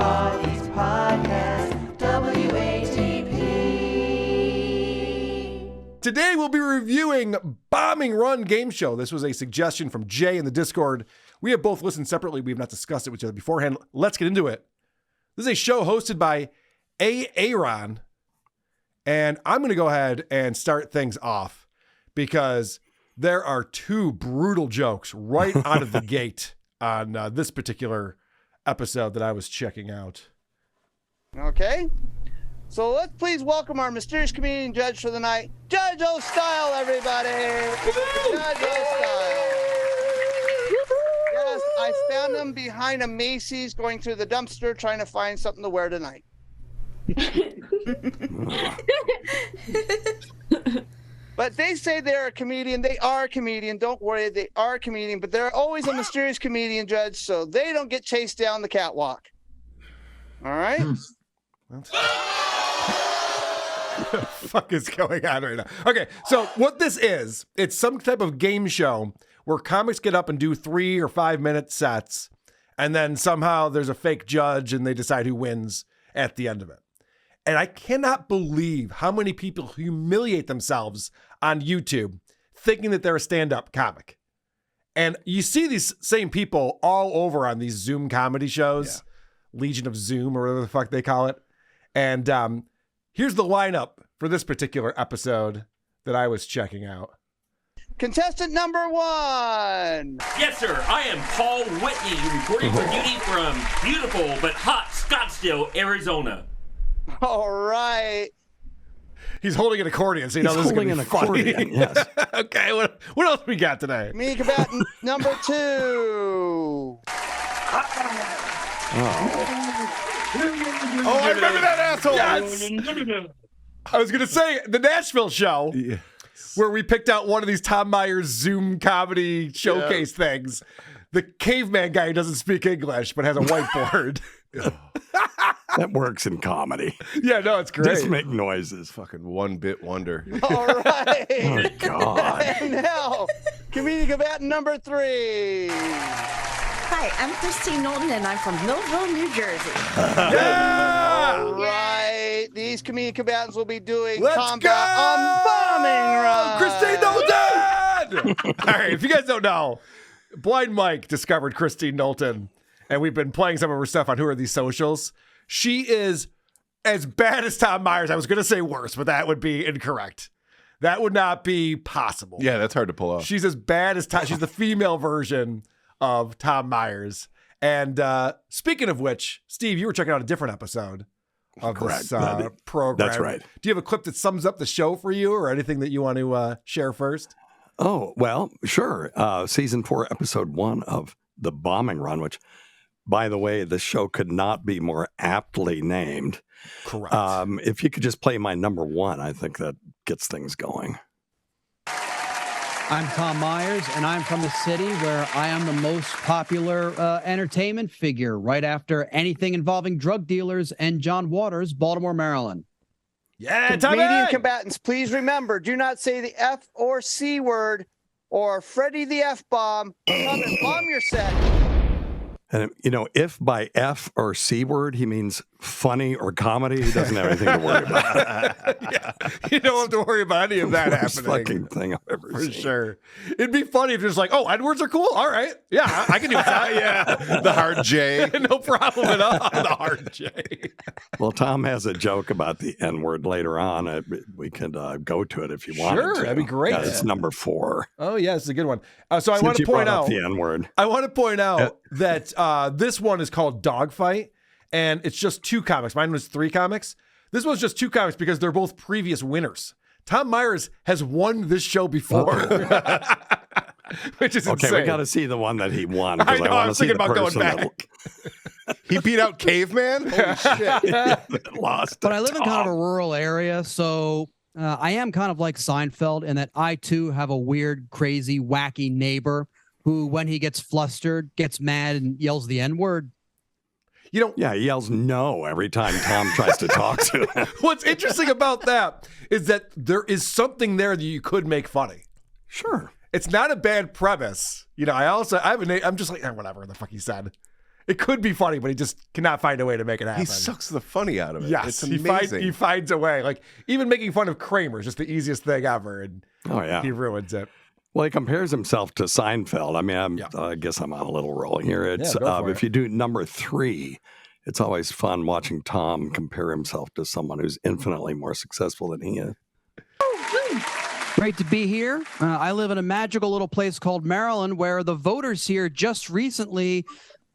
East Podcast, WATP. Today we'll be reviewing Bombing Run Game Show. This was a suggestion from Jay in the Discord. We have both listened separately. We have not discussed it with each other beforehand. Let's get into it. This is a show hosted by Aaron. And I'm going to go ahead and start things off because there are two brutal jokes right out of the gate on this particular episode that I was checking out. Okay. So let's please welcome our mysterious comedian judge for the night, Judge O-Style, everybody. Judge O-Style. Yes, I found him behind a Macy's going through the dumpster trying to find something to wear tonight. But they say they're a comedian. They are a comedian. Don't worry, they are a comedian. But they're always a mysterious comedian, Judge, so they don't get chased down the catwalk. All right? What the fuck is going on right now? Okay, so what this is, it's some type of game show where comics get up and do 3 or 5 minute sets, and then somehow there's a fake judge and they decide who wins at the end of it. And I cannot believe how many people humiliate themselves on YouTube thinking that they're a stand-up comic. And you see these same people all over on these Zoom comedy shows, Legion of Zoom or whatever the fuck they call it. And here's the lineup for this particular episode that I was checking out. Contestant number 1. Yes, sir. I am Paul Whitney, reporting for duty from beautiful but hot Scottsdale, Arizona. All right. He's holding an accordion, so you know this is going to be funny. Yes. Okay, what else we got today? Me combatant number 2. Oh, I remember that asshole. Yes. I was going to say the Nashville show where we picked out one of these Tom Myers Zoom comedy showcase things. The caveman guy who doesn't speak English but has a whiteboard. That works in comedy. Yeah, no, it's great. Just make noises. Fucking one-bit wonder. All right. Oh, God. And now, comedian combatant number 3. Hi, I'm Christine Knowlton, and I'm from Millville, New Jersey. Yeah! All right. These comedian combatants will be doing Let's combat go! on Bombing Run. Christine Knowlton! All right, if you guys don't know, Blind Mike discovered Christine Knowlton, and we've been playing some of her stuff on Who Are These Socials. She is as bad as Tom Myers. I was going to say worse, but that would be incorrect. That would not be possible. Yeah, that's hard to pull off. She's as bad as Tom. She's the female version of Tom Myers. And speaking of which, Steve, you were checking out a different episode of this program. That's right. Do you have a clip that sums up the show for you or anything that you want to share first? Oh, well, sure. Season 4, episode 1 of The Bombing Run, which, by the way, the show could not be more aptly named. Correct. If you could just play my number 1, I think that gets things going. I'm Tom Myers, and I'm from the city where I am the most popular entertainment figure, right after anything involving drug dealers and John Waters, Baltimore, Maryland. Yeah, Comedian combatants, please remember, do not say the F or C word or Freddy the F-bomb. Come and bomb your set. And, you know, if by F or C word he means funny or comedy, he doesn't have anything to worry about. Yeah, you don't have to worry about any of that Worst happening. fucking thing I've ever For seen. sure. It'd be funny if you're just like, oh, N-words are cool? All right. Yeah, I can do that. Yeah. The hard J. No problem at all. The hard J. Well, Tom has a joke about the N-word later on. We could go to it if you want. Sure, that'd be great. Yeah, it's number 4. Oh, yeah, it's a good one. So I Since want to you point brought up out the N-word. I want to point out that this one is called Dogfight, and it's just 2 comics. Mine was 3 comics. This one's just 2 comics because they're both previous winners. Tom Myers has won this show before, which is insane. We got to see the one that he won. I know, I want was to see thinking the about going person back. He beat out Caveman? Holy shit. that lost. But I live in kind of a rural area, so I am kind of like Seinfeld in that I, too, have a weird, crazy, wacky neighbor who, when he gets flustered, gets mad and yells the N-word. You know, Yeah, he yells no every time Tom tries to talk to him. what's interesting about that is that there is something there that you could make funny. Sure. It's not a bad premise. You know, I'm just like, whatever the fuck he said. It could be funny, but he just cannot find a way to make it happen. He sucks the funny out of it. Yes, It's amazing. he finds a way. Like, even making fun of Kramer is just the easiest thing ever, and Oh, yeah. he ruins it. Well, he compares himself to Seinfeld. I mean, I guess I'm on a little roll here. It's go for if you do number 3, it's always fun watching Tom compare himself to someone who's infinitely more successful than he is. Great to be here. I live in a magical little place called Maryland where the voters here just recently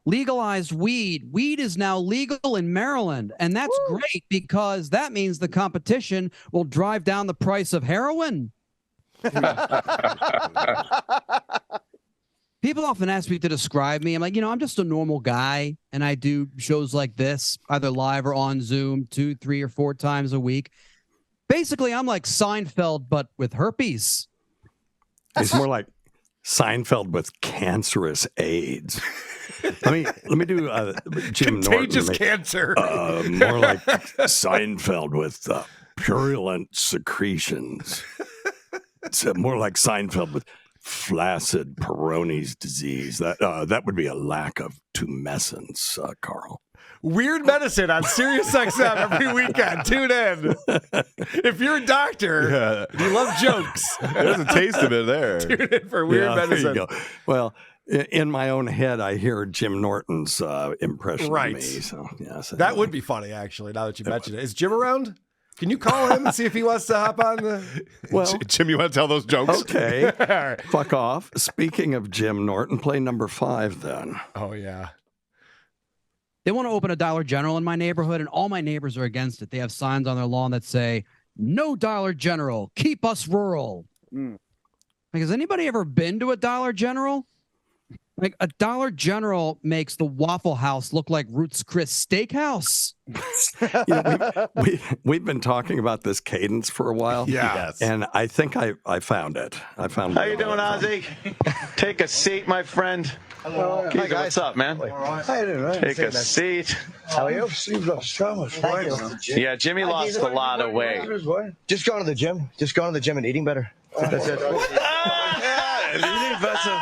legalized weed. Weed is now legal in Maryland, and that's great because that means the competition will drive down the price of heroin. People often ask me to describe me. I'm like, I'm just a normal guy, and I do shows like this, either live or on Zoom 2, 3, or 4 times a week. Basically, I'm like Seinfeld, but with herpes. It's more like Seinfeld with cancerous AIDS. Let me do Jim Contagious Norton. cancer. More like Seinfeld with purulent secretions. It's more like Seinfeld with flaccid Peyronie's disease. That would be a lack of tumescence, Carl. Weird Medicine on Sirius XM every weekend. Tune in. If you're a doctor, you love jokes. There's a taste of it there. Tune in for Weird Medicine. There you go. Well, in my own head, I hear Jim Norton's impression of me. So, so that would be funny, actually, now that you mentioned it. Is Jim around? Can you call him and see if he wants to hop on the... Well, Jim, you want to tell those jokes? Okay. Fuck off. Speaking of Jim Norton, play number 5 then. Oh, yeah. They want to open a Dollar General in my neighborhood, and all my neighbors are against it. They have signs on their lawn that say, "No Dollar General, keep us rural." Like, has anybody ever been to a Dollar General? Like, a Dollar General makes the Waffle House look like Ruth's Chris Steakhouse. We've been talking about this cadence for a while. Yeah. Yes. And I think I found it. How you doing, Ozzy? Take a seat, my friend. Hello. Hi, guys. What's up, man? All right. How you doing, man? Take a seat. How are you? You've lost so much weight. Yeah, Jimmy lost a lot of weight. Just going to the gym. Just going to the gym and eating better. That's it. Eating better.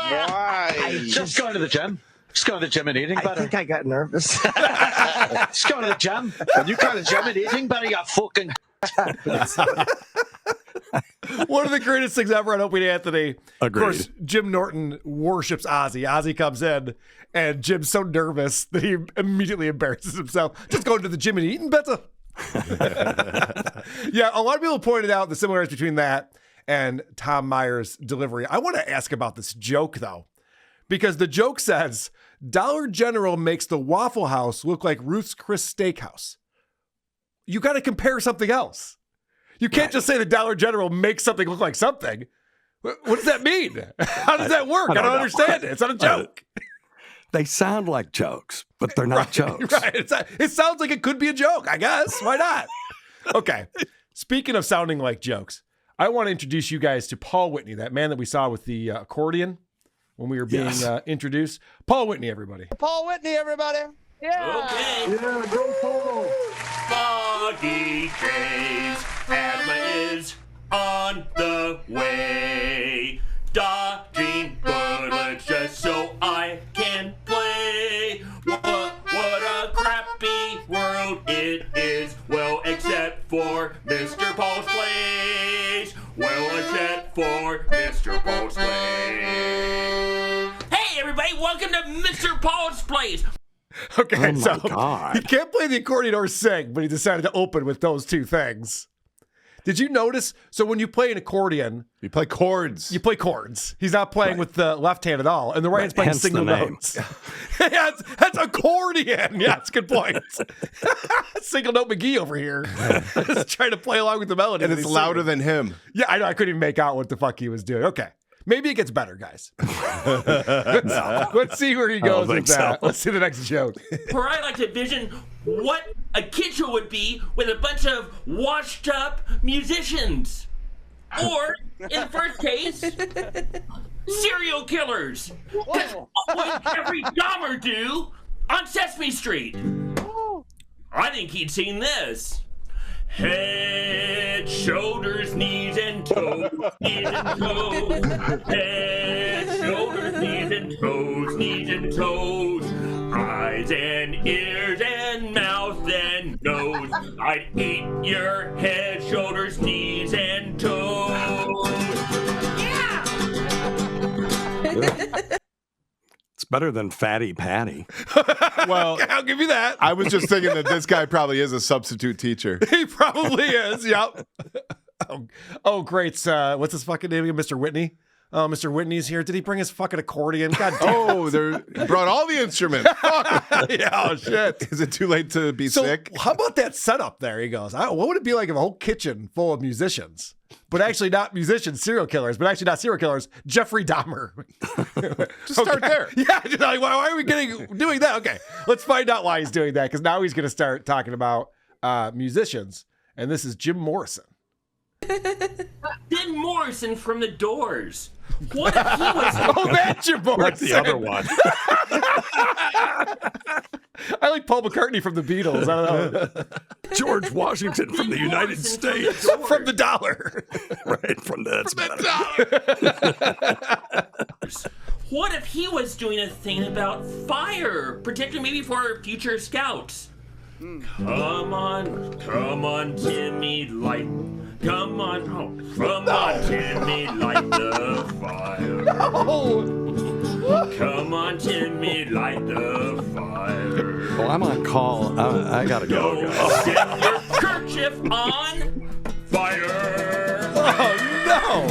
Why? Just going to the gym. Just going to the gym and eating better. I think I got nervous. Just going to the gym. When you go to the gym and eating better, you fucking... One of the greatest things ever on Opie and Anthony. Agreed. Of course, Jim Norton worships Ozzy. Ozzy comes in, and Jim's so nervous that he immediately embarrasses himself. Just going to the gym and eating better. Yeah, a lot of people pointed out the similarities between that and Tom Meyer's delivery. I want to ask about this joke, though, because the joke says, Dollar General makes the Waffle House look like Ruth's Chris Steakhouse. You got to compare something else. You can't just say the Dollar General makes something look like something. What does that mean? How does that work? I don't understand it. It's not a joke. They sound like jokes, but they're not jokes. Right. It sounds like it could be a joke, I guess. Why not? Okay. Speaking of sounding like jokes, I want to introduce you guys to Paul Whitney, that man that we saw with the accordion when we were being introduced. Paul Whitney, everybody. Paul Whitney, everybody. Yeah. Okay. Yeah, go Paul. Foggy days, asthma is on the way. Dodging bullets just so I can play. What a crappy world it is. Well, except for Mr. Paul's place. Well, except for Mr. Paul's place. Hey, everybody, welcome to Mr. Paul's place. Okay, Oh, so my God. he can't play the accordion or sing, but he decided to open with those two things. Did you notice? So when you play an accordion, You play chords. you play chords. He's not playing with the left hand at all, and the right hand's playing Hence the single name. notes. Yeah, that's accordion. Yeah, that's a good point. Single note McGee over here, just trying to play along with the melody. and that it's he's louder singing. than him. Yeah, I know. I couldn't even make out what the fuck he was doing. Okay. Maybe it gets better, guys. Let's see where he goes with think so. that. Let's see the next joke. Where I like to envision what a kid show would be with a bunch of washed up musicians. Or, in the first case, serial killers. That's what would Jeffrey Dahmer do on Sesame Street. I think he'd seen this. Head, shoulders, knees, and toes. Knees and toes. Head, shoulders, knees and toes, eyes and ears and mouth and nose. I'd eat your head, shoulders, knees and toes. Yeah! It's better than Fatty Patty. Well, I'll give you that. I was just thinking that this guy probably is a substitute teacher. He probably is. Yep. Oh, great. What's his fucking name again? Mr. Whitney? Oh, Mr. Whitney's here. Did he bring his fucking accordion? God damn. Oh, he brought all the instruments. Fuck. Yeah, oh, shit. Is it too late to be sick? How about that setup there? He goes, what would it be like if a whole kitchen full of musicians? But actually not musicians, serial killers, but actually not serial killers, Jeffrey Dahmer. Just start there. Yeah, just like, why are we doing that? Okay, let's find out why he's doing that, because now he's going to start talking about musicians, and this is Jim Morrison. Jim Morrison from The Doors. What if he was... Oh, that Jim Morrison. That's the other one. I like Paul McCartney from the Beatles. I don't know. George Washington from the United States. From the dollar. Right, from the dollar. What if he was doing a thing about fire, particularly maybe for future scouts? Come on, Timmy, light. Come on, Timmy, light the fire. No. Come on, Timmy, light the fire. Oh, I'm on call. I gotta go, guys. Set your kerchief on fire. Oh, no.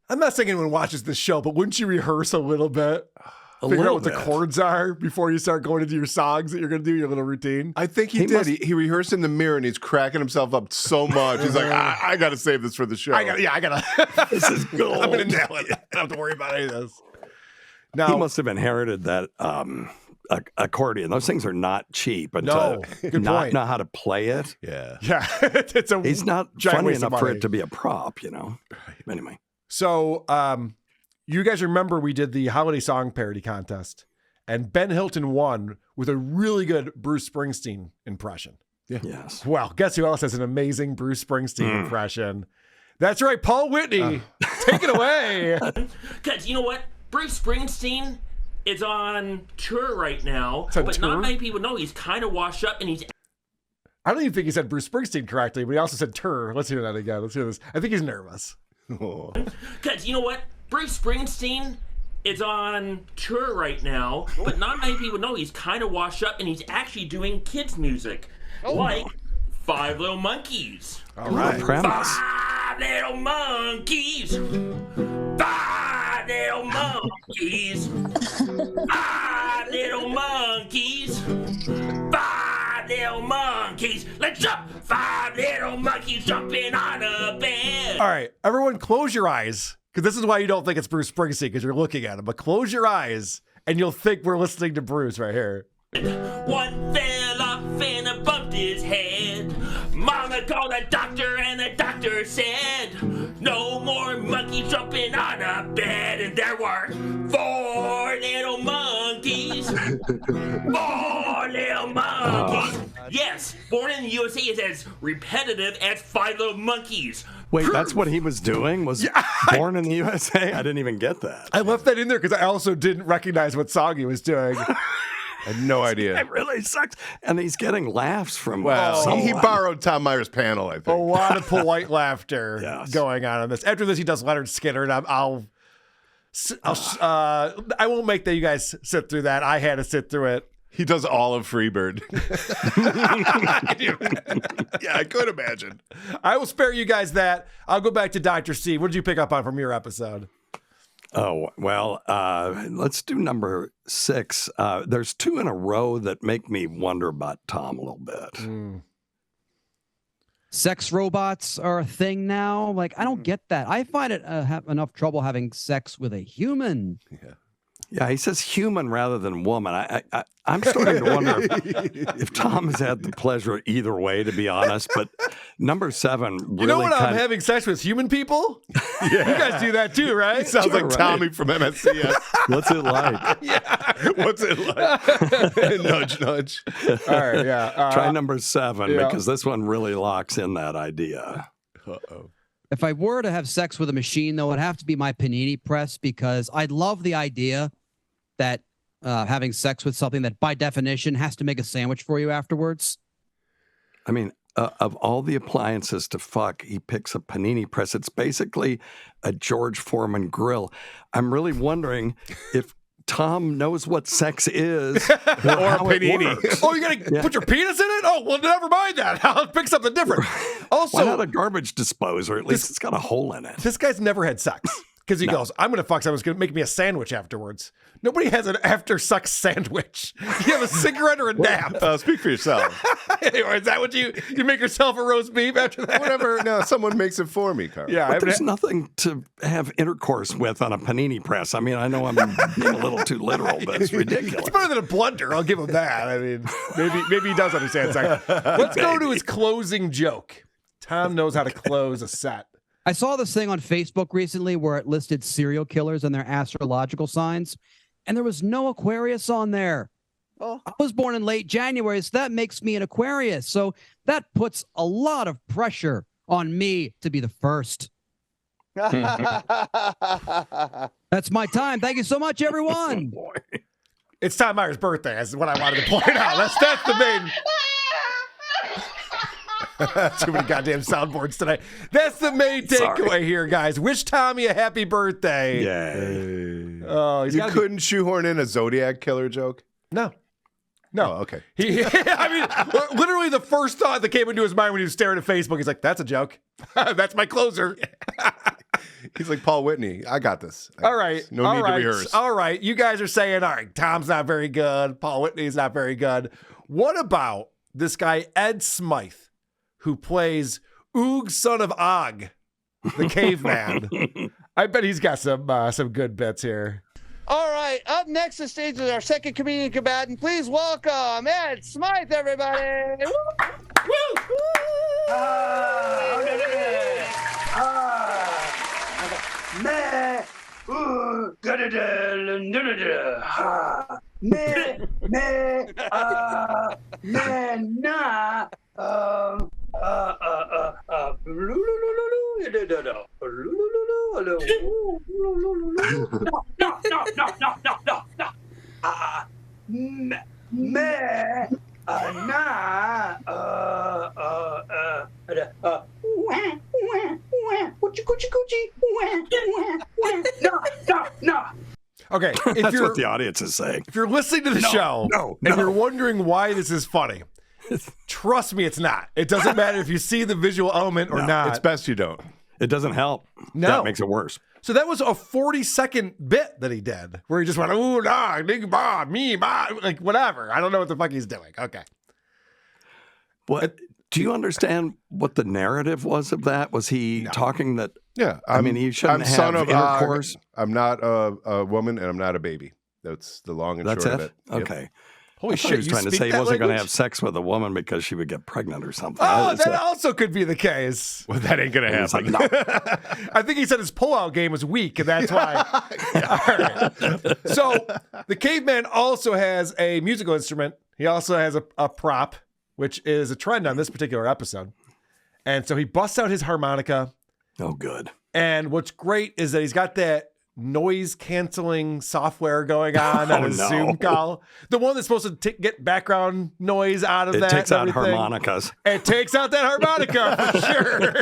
I'm not saying anyone watches this show, but wouldn't you rehearse a little bit? Figure out what the chords are before you start going into your songs that you're going to do, your little routine? I think he did. He rehearsed in the mirror and he's cracking himself up so much. He's like, I got to save this for the show. I got to. This is gold. I'm going to nail it. I don't have to worry about any of this. Now, he must have inherited that accordion. Those things are not cheap. And No, to good not point. know how to play it. Yeah. Yeah. He's not giant funny waste of enough for money. it to be a prop, you know. Anyway. So, you guys remember we did the holiday song parody contest, and Ben Hilton won with a really good Bruce Springsteen impression. Yeah. Yes. Well, guess who else has an amazing Bruce Springsteen impression? That's right, Paul Whitney. Take it away. Because you know what? Bruce Springsteen is on tour right now, on but tour? not many people know he's kind of washed up and he's... I don't even think he said Bruce Springsteen correctly, but he also said Tur. Let's hear that again. Let's hear this. I think he's nervous. Because you know what? Bruce Springsteen is on tour right now, but not many people know he's kind of washed up and he's actually doing kids music, like Five Little Monkeys. All right. Premise. 5 little monkeys. 5 little monkeys. 5 little monkeys. 5 little monkeys. Let's jump. 5 little monkeys jumping on a bed. All right, everyone close your eyes, because this is why you don't think it's Bruce Springsteen, because you're looking at him. But close your eyes, and you'll think we're listening to Bruce right here. One fell off and bumped his head. Mama called a doctor and the doctor said, no more monkeys jumping on a bed. And there were 4 little monkeys. 4 little monkeys. Yes, Born in the USA is as repetitive as 5 Little Monkeys. Wait, that's what he was doing? Was Born in the USA? I didn't even get that. I left that in there because I also didn't recognize what song he was doing. I had no idea. It really sucks. And he's getting laughs from Well, he someone. borrowed Tom Meyer's panel, I think. A lot of polite laughter Yes. going on this. After this, he does Leonard Skinner, and I won't make you guys sit through that. I had to sit through it. He does all of Freebird. Yeah, I could imagine. I will spare you guys that. I'll go back to Dr. C. What did you pick up on from your episode? Oh, well, let's do number 6. There's 2 in a row that make me wonder about Tom a little bit. Sex robots are a thing now. Like, I don't get that. I find it have enough trouble having sex with a human. Yeah, he says human rather than woman. I'm starting to wonder if Tom has had the pleasure either way, to be honest. But number 7 really You know when I'm kind of... having sex with human people? Yeah. You guys do that too, right? Sounds Sure, like right. Tommy from MSCS. What's it like? What's it like? Nudge, nudge. All right, yeah. Try number 7 yeah. because this one really locks in that idea. Uh-oh. If I were to have sex with a machine, though, it'd have to be my panini press because I love the idea that having sex with something that by definition has to make a sandwich for you afterwards. I mean, of all the appliances to fuck, he picks a panini press. It's basically a George Foreman grill. I'm really wondering if Tom knows what sex is or how panini. It works. Oh, you're going to put your penis in it? Oh, well, never mind that. I'll pick something different. Also, why not a garbage disposer? At least it's got a hole in it. This guy's never had sex because he goes, I'm going to fuck someone who's going to make me a sandwich afterwards. Nobody has an after-sex sandwich. You have a cigarette or a nap. Speak for yourself. Anyway, is that what you make yourself a roast beef after that? Whatever. No, someone makes it for me, Carl. Yeah, but there's nothing to have intercourse with on a panini press. I mean, I know I'm being a little too literal, but it's ridiculous. It's better than a blender. I'll give him that. I mean, maybe he does understand sex. Let's go to his closing joke. Tom knows how to close a set. I saw this thing on Facebook recently where it listed serial killers and their astrological signs, and there was no Aquarius on there. Oh. I was born in late January, so that makes me an Aquarius. So that puts a lot of pressure on me to be the first. That's my time. Thank you so much, everyone. Oh, It's Tom Meyer's birthday. That's what I wanted to point out. That's the main. Too many goddamn soundboards tonight. That's the main takeaway here, guys. Wish Tommy a happy birthday. Yay. Oh, You couldn't shoehorn in a Zodiac killer joke? No. Oh, okay. I mean, literally the first thought that came into his mind when he was staring at Facebook, he's like, that's a joke. That's my closer. He's like Paul Whitney. I got this. All right. No need to rehearse. All right. You guys are saying, all right, Tom's not very good. Paul Whitney's not very good. What about this guy, Ed Smythe, who plays Oog, son of Og, the caveman? I bet he's got some good bits here. All right, up next to stage is our second comedian combatant. Please welcome Ed Smythe, everybody. Woo! Okay, That's what the audience is saying. If you're listening to the show and you're wondering why this is funny, trust me, it's not. It doesn't matter if you see the visual element or not. It's best you don't. It doesn't help. No. That makes it worse. So that was a 40-second bit that he did where he just went, ooh, nah, big bah, me, bah, like whatever. I don't know what the fuck he's doing. Okay. What? Do you understand what the narrative was of that? Was he talking that? Yeah. I mean, he shouldn't I'm have son of intercourse. I'm not a woman and I'm not a baby. That's the long and That's short of it? it. Yep. Okay. Holy I thought shit, he was you trying to speak say he that wasn't going to language? have sex with a woman because she would get pregnant or something. Oh, that also could be the case. Well, that ain't going to happen. Like, no. I think he said his pullout game was weak, and that's why. All right. So the caveman also has a musical instrument. He also has a prop, which is a trend on this particular episode. And so he busts out his harmonica. Oh, good. And what's great is that he's got that noise canceling software going on his Zoom call. The one that's supposed to get background noise out of It that. takes out everything. harmonicas. It takes out that harmonica for sure.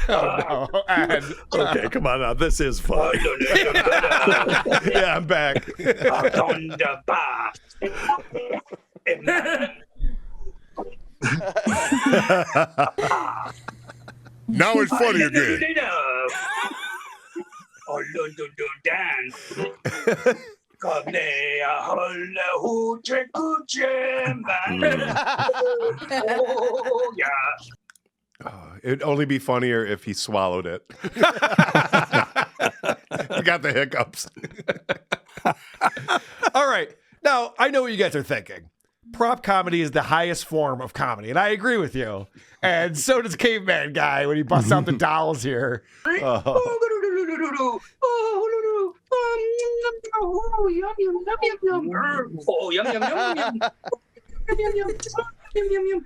Oh no. And, Okay, come on now. This is fun. Yeah, I'm back. Now it's funny again. It'd only be funnier if he swallowed it. He got the hiccups. all right. Now, I know what you guys are thinking. Prop comedy is the highest form of comedy, and I agree with you. And so does Caveman Guy when he busts out the dolls here. Oh, yum, yum, yum, yum, yum. Oh, yum, yum, yum, yum. Yum, yum, yum. Yum, yum, yum.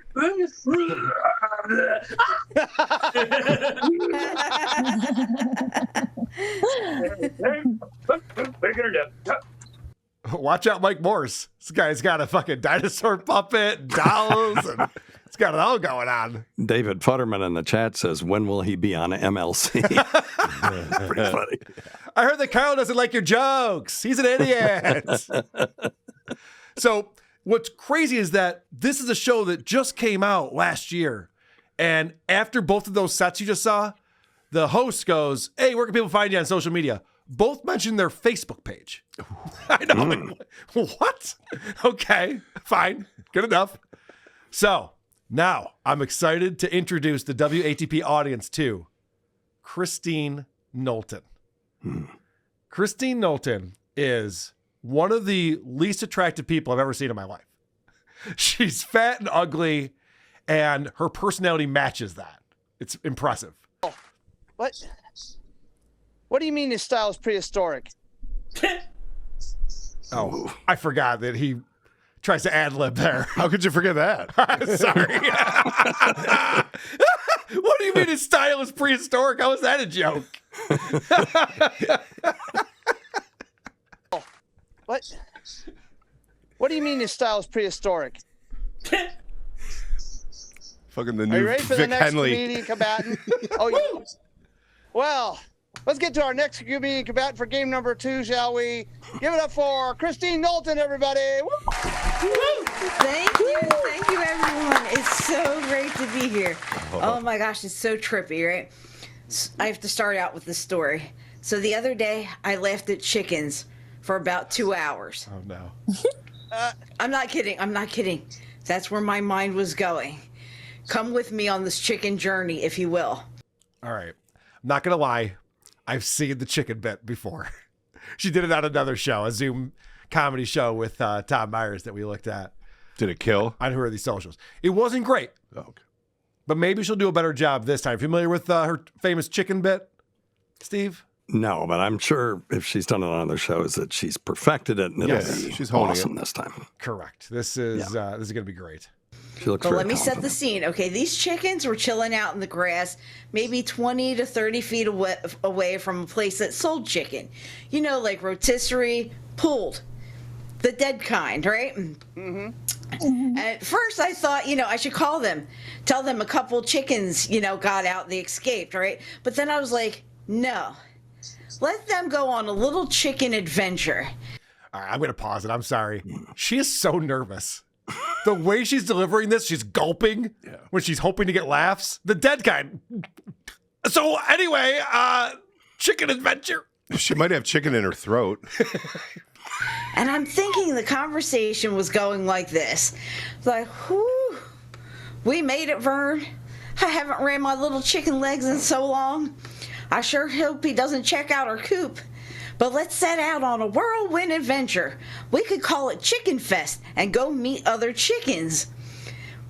Watch out, Mike Morse. This guy's got a fucking dinosaur puppet, dolls, and it's got it all going on. David Futterman in the chat says, when will he be on MLC? Pretty funny. I heard that Kyle doesn't like your jokes. He's an idiot. So what's crazy is that this is a show that just came out last year. And after both of those sets you just saw, the host goes, hey, where can people find you on social media? Both mentioned their Facebook page. I know. Like, what? Okay, fine. Good enough. So now I'm excited to introduce the WATP audience to Christine Knowlton. Christine Knowlton is one of the least attractive people I've ever seen in my life. She's fat and ugly, and her personality matches that. It's impressive. What do you mean his style is prehistoric? Oh, I forgot that he tries to ad-lib there. How could you forget that? Sorry. What do you mean his style is prehistoric? How is that a joke? What do you mean his style is prehistoric? Fucking the Are new you ready for the Vic next Henley. comedian combatant? Oh, yeah. Well, let's get to our next comedian combatant for game number 2, shall we? Give it up for Christine Knowlton, everybody. Woo! Thank you, everyone. It's so great to be here. Oh my gosh, it's so trippy, right? I have to start out with this story. So the other day, I laughed at chickens for about 2 hours. Oh, no. I'm not kidding. That's where my mind was going. Come with me on this chicken journey, if you will. All right. I'm not going to lie. I've seen the chicken bit before. She did it on another show, a Zoom comedy show with Tom Myers that we looked at. Did it kill? On Who Are These Socials. It wasn't great. Oh, okay. But maybe she'll do a better job this time. Familiar with her famous chicken bit, Steve? No, but I'm sure if she's done it on other shows that she's perfected it and it'll be she's honing awesome it this time. Correct. This is going to be great. She looks But very let me set the confident. scene. Okay, these chickens were chilling out in the grass, maybe 20 to 30 feet away from a place that sold chicken. You know, like rotisserie, pulled. The dead kind, right? Mm-hmm. At first, I thought, I should call them, tell them a couple chickens, got out, they escaped, right? But then I was like, no. Let them go on a little chicken adventure. All right, I'm going to pause it. I'm sorry. She is so nervous. The way she's delivering this, she's gulping when she's hoping to get laughs. The dead kind. So anyway, chicken adventure. She might have chicken in her throat. And I'm thinking the conversation was going like this. Like, whew, we made it, Vern. I haven't ran my little chicken legs in so long. I sure hope he doesn't check out our coop. But let's set out on a whirlwind adventure. We could call it Chicken Fest and go meet other chickens.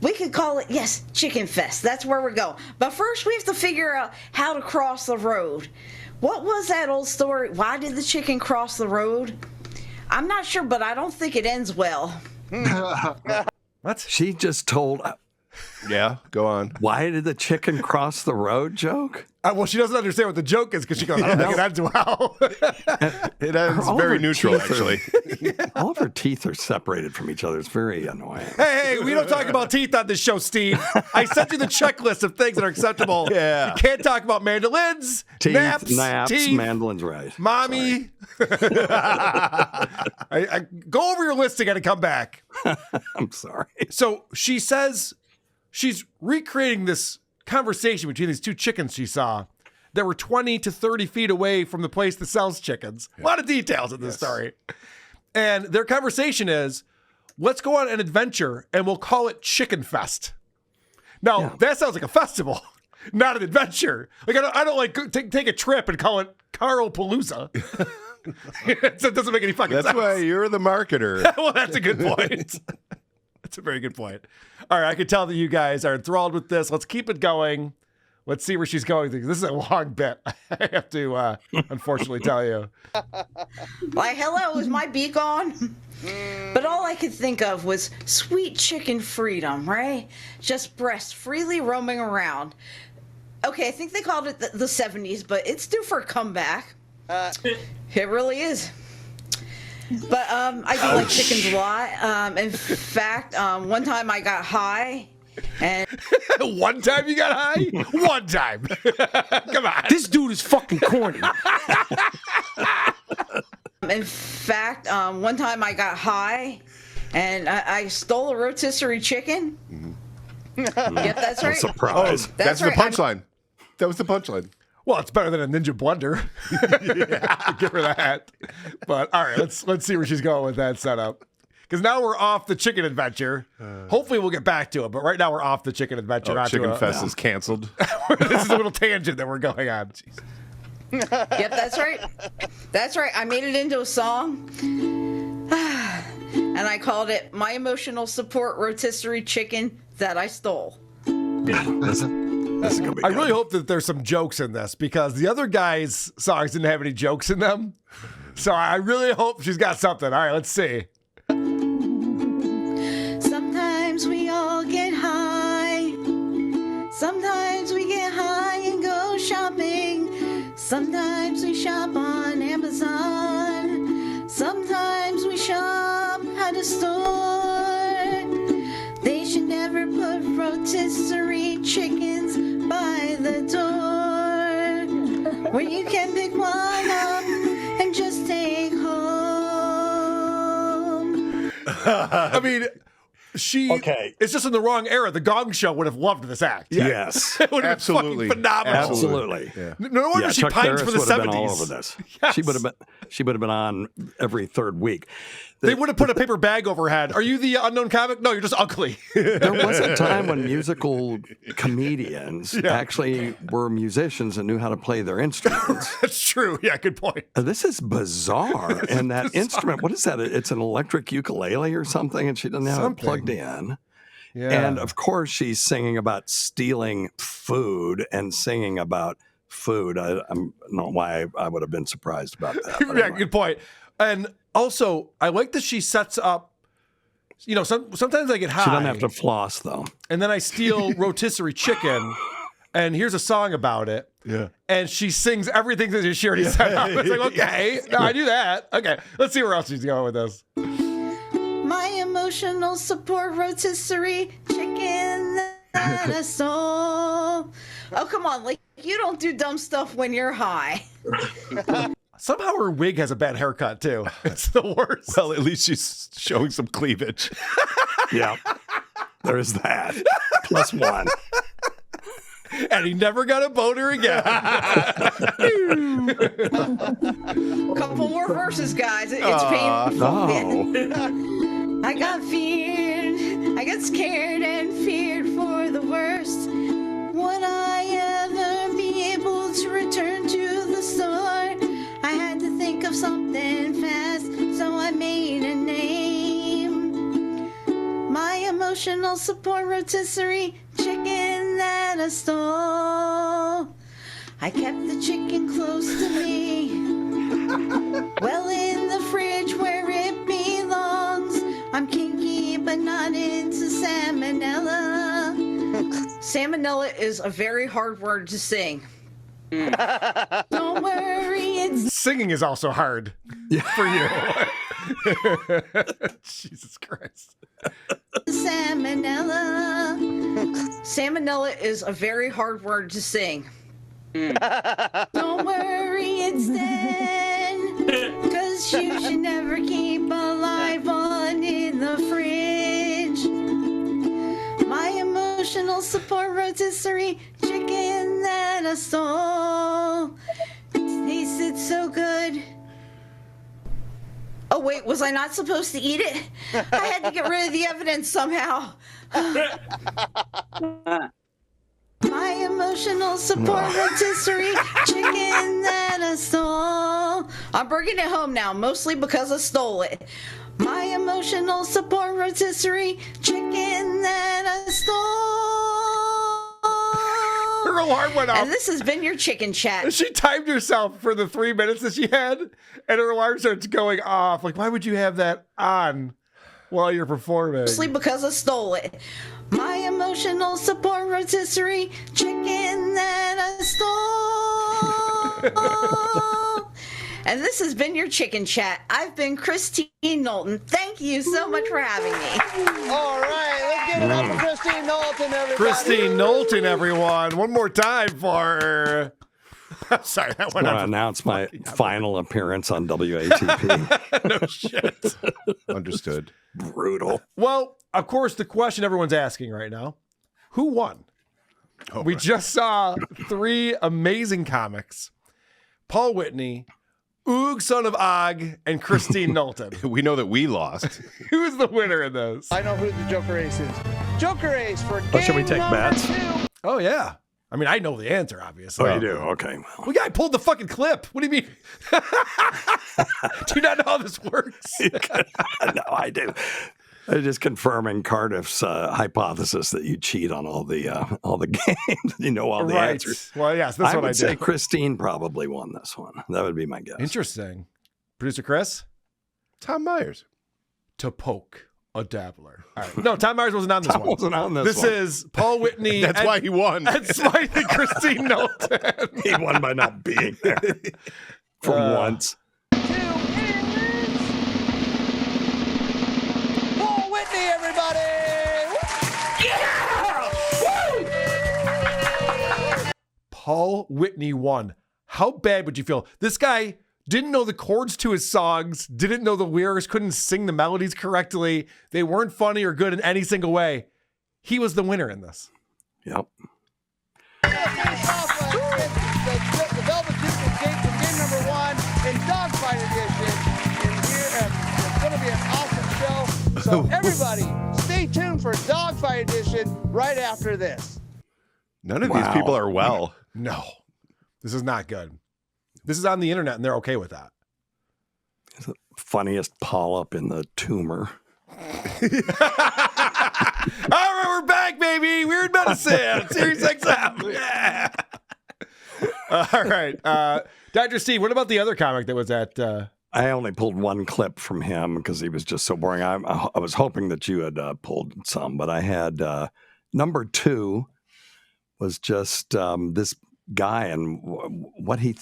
We could call it, yes, Chicken Fest. That's where we're going. But first we have to figure out how to cross the road. What was that old story? Why did the chicken cross the road? I'm not sure, but I don't think it ends well. What? She just told, Yeah, go on. why did the chicken cross the road joke? Well, she doesn't understand what the joke is because she goes, I don't think it ends well. It ends All of very her neutral, teeth are- actually. All of her teeth are separated from each other. It's very annoying. Hey, we don't talk about teeth on this show, Steve. I sent you the checklist of things that are acceptable. Yeah. You can't talk about mandolins, Teeth, naps, teeth, mandolins, right. mommy. I go over your list again and come back. I'm sorry. So she says she's recreating this conversation between these two chickens she saw that were 20 to 30 feet away from the place that sells chickens. A lot of details in this story. And their conversation is, let's go on an adventure and we'll call it Chicken Fest. Now, that sounds like a festival, not an adventure. Like, I don't like take a trip and call it Carl Palooza. It doesn't make any fucking sense. That's why you're the marketer. Well, that's a good point. That's a very good point. All right, I can tell that you guys are enthralled with this. Let's keep it going. Let's see where she's going. This is a long bit. I have to, unfortunately, tell you. Like, hello, is my beak on? But all I could think of was sweet chicken freedom, right? Just breasts freely roaming around. Okay, I think they called it the 70s, but it's due for a comeback. It really is. But I do like chickens a lot. In fact, one time I got high. And one time you got high? One time. Come on. This dude is fucking corny. In fact, one time I got high and I stole a rotisserie chicken. Yep, that's right. Surprise. That's right. the punchline. That was the punchline. Well, it's better than a Ninja Blender. Give her that. But all right, let's see where she's going with that setup. Because now we're off the chicken adventure. Hopefully we'll get back to it, but right now we're off the chicken adventure. Oh, Chicken Fest is canceled. This is a little tangent that we're going on. Jeez. Yep, that's right. That's right. I made it into a song. And I called it My Emotional Support Rotisserie Chicken That I Stole. This is gonna be I good. really hope that there's some jokes in this because the other guys' songs didn't have any jokes in them. So I really hope she's got something. All right, let's see. Sometimes we all get high. Sometimes we get high and go shopping. Sometimes we shop on Amazon. Sometimes we shop at a store. They should never put rotisserie chickens by the door, where you can pick one up and just take home. I mean, it's just in the wrong era. The Gong Show would have loved this act. Yes. It would have Absolutely. been fucking phenomenal. Absolutely. Yeah. No wonder she Chuck pines Barris for the would have been 70s. all over this. Yes. She would have been on every third week. They would have put a paper bag over her head. Are you the unknown comic? No, you're just ugly. There was a time when musical comedians actually were musicians and knew how to play their instruments. That's true. Yeah, good point. This is bizarre. And that instrument, what is that? It's an electric ukulele or something, and she doesn't have it plugged in. Yeah. And of course, she's singing about stealing food and singing about food. I don't know why I would have been surprised about that. But Yeah, anyway. good point. And also, I like that she sets up, sometimes I get high. She doesn't have to floss, though. And then I steal rotisserie chicken, and here's a song about it. Yeah. And she sings everything that she already set up. It's like, okay, no, I do that. Okay, let's see where else she's going with this. My emotional support rotisserie chicken that I stole. Oh, come on. Like, you don't do dumb stuff when you're high. Somehow her wig has a bad haircut, too. It's the worst. Well, at least she's showing some cleavage. Yeah. There is that. Plus one. And he never got a boner again. Couple more verses, guys. It's painful. Oh. I got feared. I got scared and feared for the worst. Would I ever be able to return to the store? I had to think of something fast, so I made a name. My emotional support rotisserie chicken that I stole. I kept the chicken close to me, well in the fridge where it belongs. I'm kinky but not into salmonella. Salmonella is a very hard word to sing. Don't worry, it's Singing is also hard for you. Jesus Christ. salmonella. Salmonella is a very hard word to sing. Don't worry, it's dead. 'Cause you should never keep a live one in the fridge. My emotional support rotisserie chicken that I stole. Tasted so good. Oh wait, was I not supposed to eat it? I had to get rid of the evidence somehow. My emotional support rotisserie chicken that I stole. I'm bringing it home now, mostly because I stole it. My emotional support rotisserie chicken that I Her alarm went off. And this has been your chicken chat. She timed herself for the 3 minutes that she had, and her alarm starts going off. Like, why would you have that on while you're performing? Mostly because I stole it. My emotional support rotisserie chicken that I stole. And this has been your chicken chat. I've been Christine Knowlton. Thank you so much for having me. All right, let's give it up for Christine Knowlton, everybody. Christine Knowlton, everyone. One more time for her. I'm sorry, that I went want to on. announce my final appearance on WATP. No shit. Understood. Brutal. Well, of course, the question everyone's asking right now, who won? We just saw 3 amazing comics. Paul Whitney, Oog, son of Og, and Christine Knowlton. We know that we lost. Who is the winner in those? I know who the Joker Ace is. Joker Ace for game Should we take number bets? 2. Oh, yeah. I mean, I know the answer, obviously. Oh, you do? Okay. Well. Well, yeah, I pulled the fucking clip. What do you mean? Do you not know how this works? No, I do. I'm just confirming Cardiff's hypothesis that you cheat on all the games. You know all the answers. Well, yes, that's I what would I say did. Christine probably won this one. That would be my guess. Interesting. Producer Chris? Tom Myers. To poke a dabbler. All right. No, Tom Myers wasn't on this Tom one. wasn't on this This one. is Paul Whitney. That's why he won. And Smiley Christine Knowlton. He won by not being there for once. Paul Whitney, everybody! Paul Whitney won. How bad would you feel? This guy didn't know the chords to his songs, didn't know the lyrics, couldn't sing the melodies correctly. They weren't funny or good in any single way. He was the winner in this. Yep. The Velvet Duke escaped from game number 1 in Dogfight Edition. And here, it's going to be an awesome show. So everybody, stay tuned for Dogfight Edition right after this. None of these people are well. No, this is not good. This is on the internet, and they're okay with that. It's the funniest polyp in the tumor. All right, we're back, baby. Weird Medicine, Series XM. Yeah. All right. Dr. Steve, what about the other comic that was at... I only pulled one clip from him because he was just so boring. I was hoping that you had pulled some, but I had number 2 was just this guy and what he,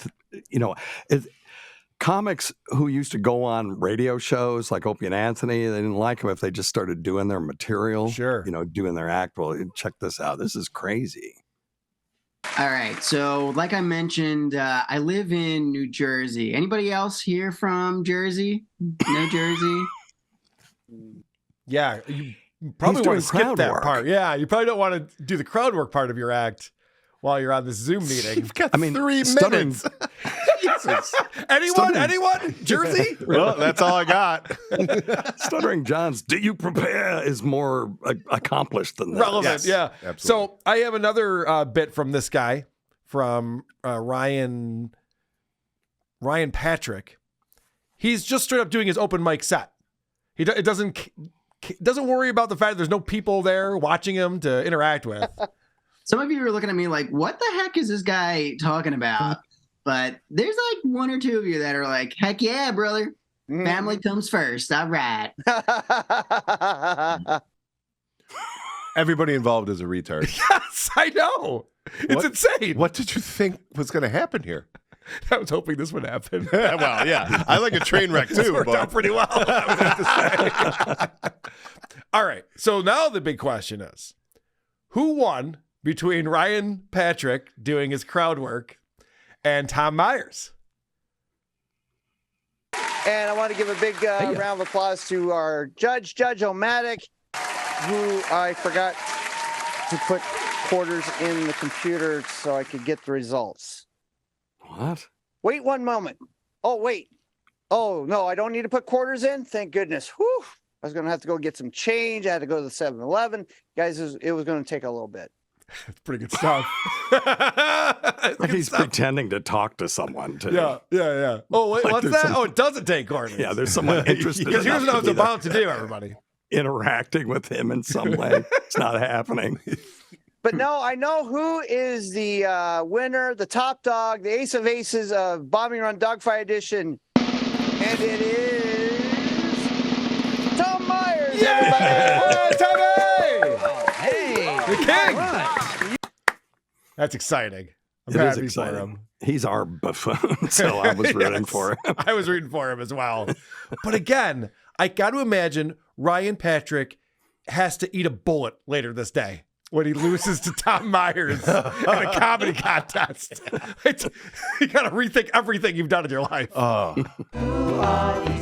comics who used to go on radio shows like Opie and Anthony, they didn't like him if they just started doing their material. Sure. Doing their act. Well, check this out. This is crazy. All right. So, like I mentioned, I live in New Jersey. Anybody else here from Jersey? No Jersey? Yeah, you probably want to skip that part. Yeah, you probably don't want to do the crowd work part of your act while you're on this Zoom meeting. You've got 3 minutes. Jesus. Anyone? Jersey? Well, that's all I got. Stuttering John's "Do you prepare" is more accomplished than that. Relevant, Yes, yeah. absolutely. So I have another bit from this guy, from Ryan Patrick. He's just straight up doing his open mic set. It doesn't worry about the fact that there's no people there watching him to interact with. Some of you are looking at me like, what the heck is this guy talking about? But there's like 1 or 2 of you that are like, heck yeah, brother. Family comes first. All right. Everybody involved is a retard. Yes, I know. It's insane. What did you think was going to happen here? I was hoping this would happen. Well, yeah. I like a train wreck too. Worked out pretty well, I would have to say. All right. So now the big question is, who won between Ryan Patrick doing his crowd work and Tom Myers? And I want to give a big round of applause to our Judge O'Matic, who I forgot to put quarters in the computer so I could get the results. What? Wait 1 moment. Oh, wait. Oh, no, I don't need to put quarters in? Thank goodness. Whew. I was going to have to go get some change. I had to go to the 7-Eleven. Guys, it was going to take a little bit. That's pretty good stuff. Like he's pretending to talk to someone. Yeah. Oh, wait, Like what's there's that? some- Oh, it doesn't take quarters. Yeah, there's someone interested. Because here's enough what I was to be about to do, everybody. interacting with him in some way. It's not happening. But no, I know who is the winner, the top dog, the ace of aces of Bombing Run Dogfight Edition. And it is Tom Myers, everybody. Tommy! Hey, The king! all right. That's exciting. I'm It is happy for exciting. him. He's our buffoon, so I was rooting Yes, for him. I was rooting for him as well. But again, I got to imagine Ryan Patrick has to eat a bullet later this day when he loses to Tom Myers in a comedy contest. You got to rethink everything you've done in your life. Who are the